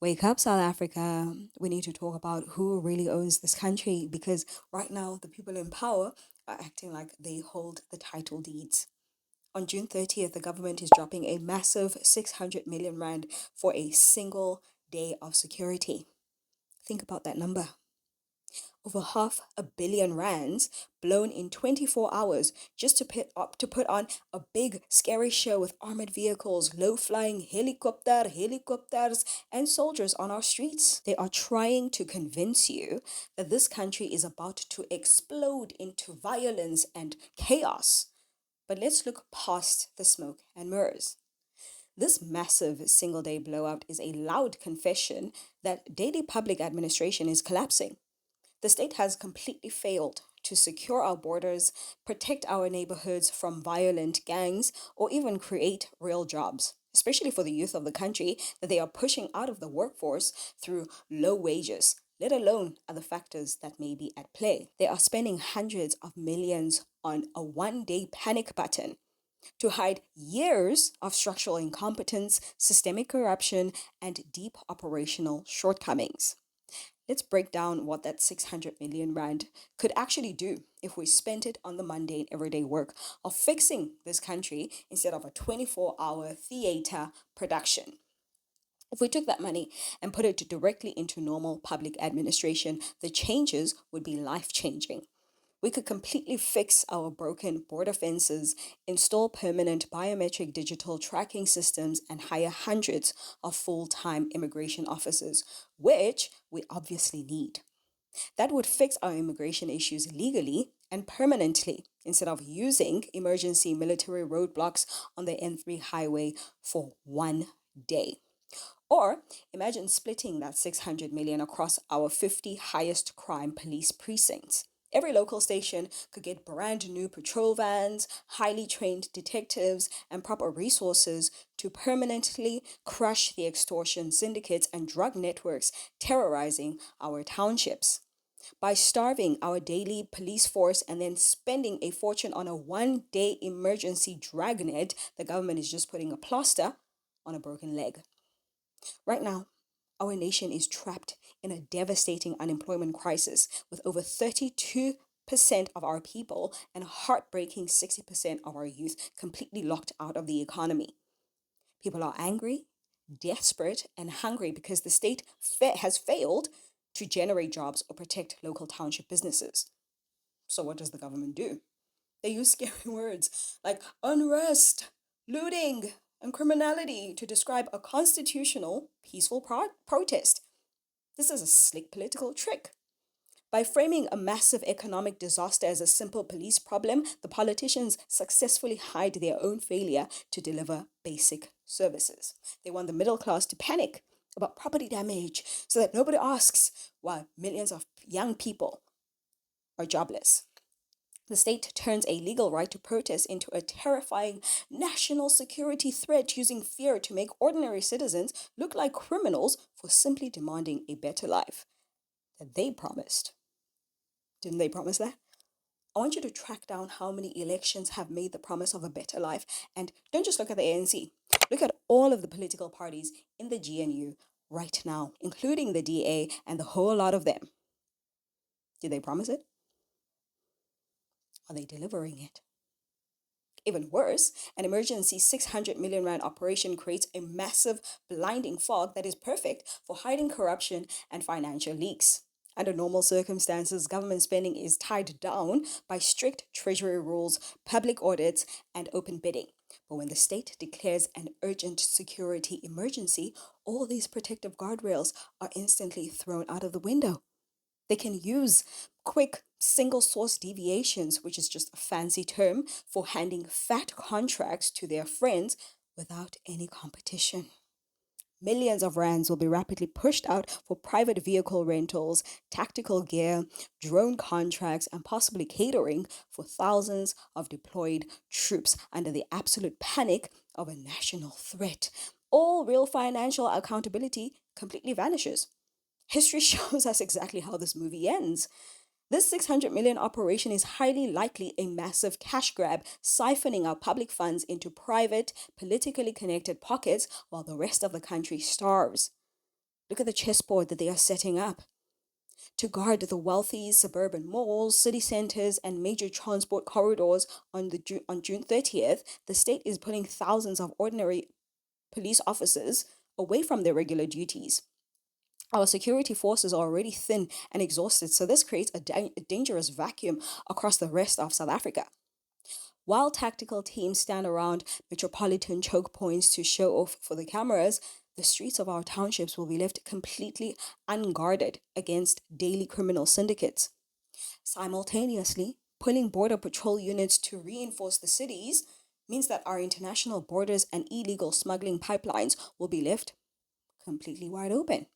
Wake up, South Africa. We need to talk about who really owns this country because right now the people in power are acting like they hold the title deeds. On June 30th, the government is dropping a massive 600 million rand for a single day of security. Think about that number. Over R500 million blown in 24 hours just to put on a big scary show with armored vehicles, low-flying helicopters, and soldiers on our streets. They are trying to convince you that this country is about to explode into violence and chaos. But let's look past the smoke and mirrors. This massive single day blowout is a loud confession that daily public administration is collapsing. The state has completely failed to secure our borders, protect our neighborhoods from violent gangs, or even create real jobs, especially for the youth of the country that they are pushing out of the workforce through low wages, let alone other factors that may be at play. They are spending hundreds of millions on a one-day panic button to hide years of structural incompetence, systemic corruption, and deep operational shortcomings. Let's break down what that 600 million rand could actually do if we spent it on the mundane everyday work of fixing this country instead of a 24-hour theater production. If we took that money and put it directly into normal public administration, the changes would be life changing. We could completely fix our broken border fences, install permanent biometric digital tracking systems, and hire hundreds of full time immigration officers, which we obviously need. That would fix our immigration issues legally and permanently instead of using emergency military roadblocks on the N3 highway for one day. Or imagine splitting that 600 million across our 50 highest crime police precincts. Every local station could get brand new patrol vans, highly trained detectives, and proper resources to permanently crush the extortion syndicates and drug networks terrorizing our townships. By starving our daily police force and then spending a fortune on a one-day emergency dragnet, the government is just putting a plaster on a broken leg. Right now, our nation is trapped in a devastating unemployment crisis with over 32% of our people and a heartbreaking 60% of our youth completely locked out of the economy. People are angry, desperate, and hungry because the state has failed to generate jobs or protect local township businesses. So, what does the government do? They use scary words like unrest, looting, and criminality to describe a constitutional, peaceful protest. This is a slick political trick. By framing a massive economic disaster as a simple police problem, the politicians successfully hide their own failure to deliver basic services. They want the middle class to panic about property damage so that nobody asks why millions of young people are jobless. The state turns a legal right to protest into a terrifying national security threat using fear to make ordinary citizens look like criminals for simply demanding a better life that they promised. Didn't they promise that? I want you to track down how many elections have made the promise of a better life. And don't just look at the ANC. Look at all of the political parties in the GNU right now, including the DA and the whole lot of them. Did they promise it? Are they delivering it? Even worse, an emergency 600 million rand operation creates a massive blinding fog that is perfect for hiding corruption and financial leaks. Under normal circumstances, government spending is tied down by strict treasury rules, public audits, and open bidding. But when the state declares an urgent security emergency, all these protective guardrails are instantly thrown out of the window. They can use quick single source deviations, which is just a fancy term for handing fat contracts to their friends without any competition. Millions of rands will be rapidly pushed out for private vehicle rentals, tactical gear, drone contracts, and possibly catering for thousands of deployed troops under the absolute panic of a national threat. All real financial accountability completely vanishes. History shows us exactly how this movie ends. This 600 million operation is highly likely a massive cash grab, siphoning our public funds into private, politically connected pockets while the rest of the country starves. Look at the chessboard that they are setting up. To guard the wealthy suburban malls, city centers, and major transport corridors on June 30th, the state is putting thousands of ordinary police officers away from their regular duties. Our security forces are already thin and exhausted, so this creates a dangerous vacuum across the rest of South Africa. While tactical teams stand around metropolitan choke points to show off for the cameras, the streets of our townships will be left completely unguarded against daily criminal syndicates. Simultaneously, pulling border patrol units to reinforce the cities means that our international borders and illegal smuggling pipelines will be left completely wide open.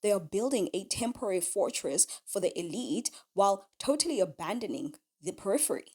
They are building a temporary fortress for the elite while totally abandoning the periphery.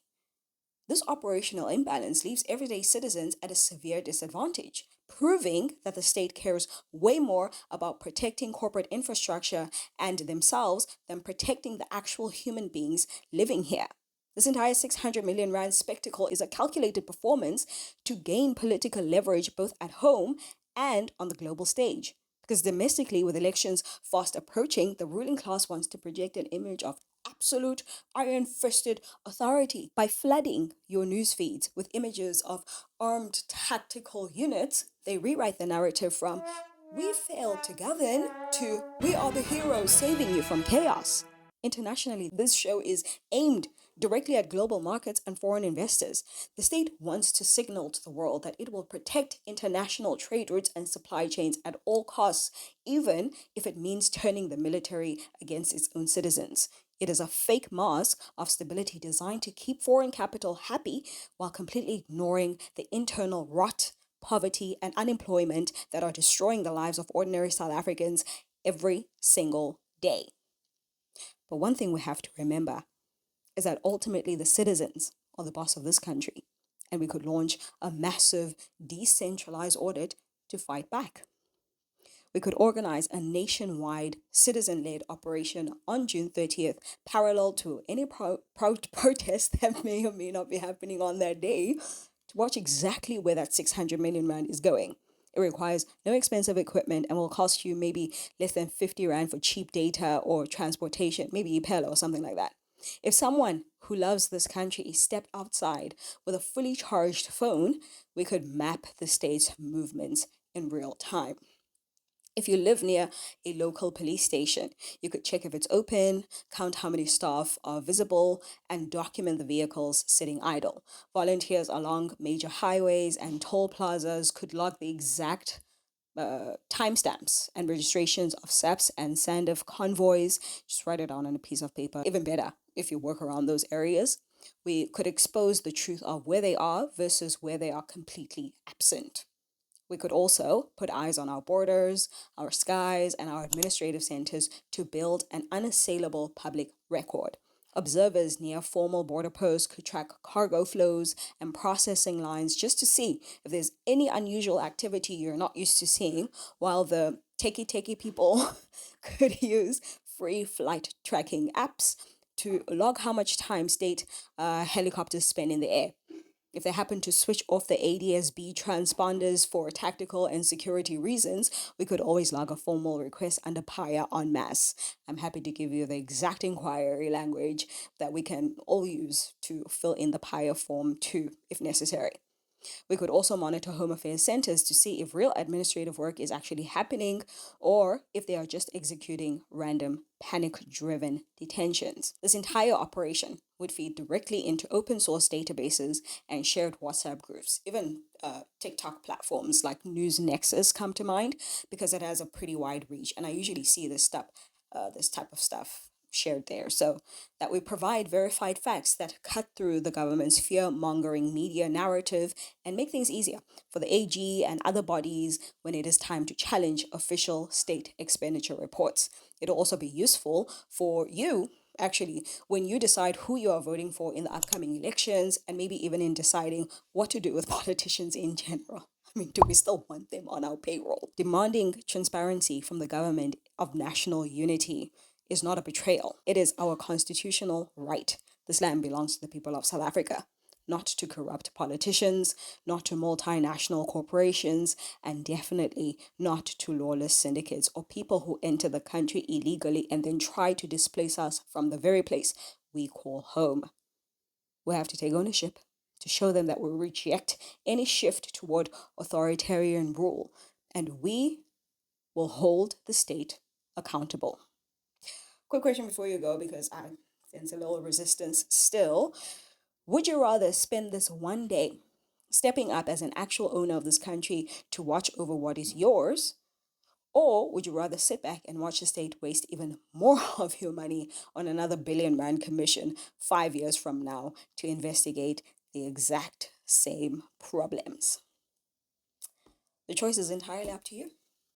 This operational imbalance leaves everyday citizens at a severe disadvantage, proving that the state cares way more about protecting corporate infrastructure and themselves than protecting the actual human beings living here. This entire 600 million rand spectacle is a calculated performance to gain political leverage both at home and on the global stage. Because domestically, with elections fast approaching, the ruling class wants to project an image of absolute iron fisted authority by flooding your news feeds with images of armed tactical units. They rewrite the narrative from "we failed to govern" to "we are the heroes saving you from chaos." Internationally, this show is aimed directly at global markets and foreign investors. The state wants to signal to the world that it will protect international trade routes and supply chains at all costs, even if it means turning the military against its own citizens. It is a fake mask of stability designed to keep foreign capital happy while completely ignoring the internal rot, poverty, and unemployment that are destroying the lives of ordinary South Africans every single day. But one thing we have to remember is that ultimately the citizens are the boss of this country, and we could launch a massive decentralized audit to fight back. We could organize a nationwide citizen led operation on June 30th, parallel to any protest that may or may not be happening on that day, to watch exactly where that 600 million rand is going. It requires no expensive equipment and will cost you maybe less than 50 rand for cheap data or transportation, maybe Ipela or something like that. If someone who loves this country stepped outside with a fully charged phone, we could map the state's movements in real time. If you live near a local police station, you could check if it's open, count how many staff are visible, and document the vehicles sitting idle. Volunteers along major highways and toll plazas could log the exact timestamps and registrations of SEPs and SANDF convoys. Just write it down on a piece of paper. Even better, if you work around those areas, we could expose the truth of where they are versus where they are completely absent. We could also put eyes on our borders, our skies, and our administrative centers to build an unassailable public record. Observers near formal border posts could track cargo flows and processing lines just to see if there's any unusual activity you're not used to seeing, while the techie people could use free flight tracking apps to log how much time state helicopters spend in the air. If they happen to switch off the ADS-B transponders for tactical and security reasons, we could always log a formal request under PIA en masse. I'm happy to give you the exact inquiry language that we can all use to fill in the PIA form too, if necessary. We could also monitor Home Affairs centers to see if real administrative work is actually happening or if they are just executing random panic-driven detentions. This entire operation would feed directly into open source databases and shared WhatsApp groups. Even TikTok platforms like News Nexus come to mind because it has a pretty wide reach, and I usually see this type of stuff shared there, so that we provide verified facts that cut through the government's fear-mongering media narrative and make things easier for the AG and other bodies when it is time to challenge official state expenditure reports. It'll also be useful for you, actually, when you decide who you are voting for in the upcoming elections, and maybe even in deciding what to do with politicians in general. I mean, do we still want them on our payroll? Demanding transparency from the government of national unity is not a betrayal. It is our constitutional right. This land belongs to the people of South Africa, not to corrupt politicians, not to multinational corporations, and definitely not to lawless syndicates or people who enter the country illegally and then try to displace us from the very place we call home. We have to take ownership to show them that we reject any shift toward authoritarian rule, and we will hold the state accountable. Quick question before you go, because I sense a little resistance still. Would you rather spend this one day stepping up as an actual owner of this country to watch over what is yours? Or would you rather sit back and watch the state waste even more of your money on another billion-rand commission 5 years from now to investigate the exact same problems? The choice is entirely up to you.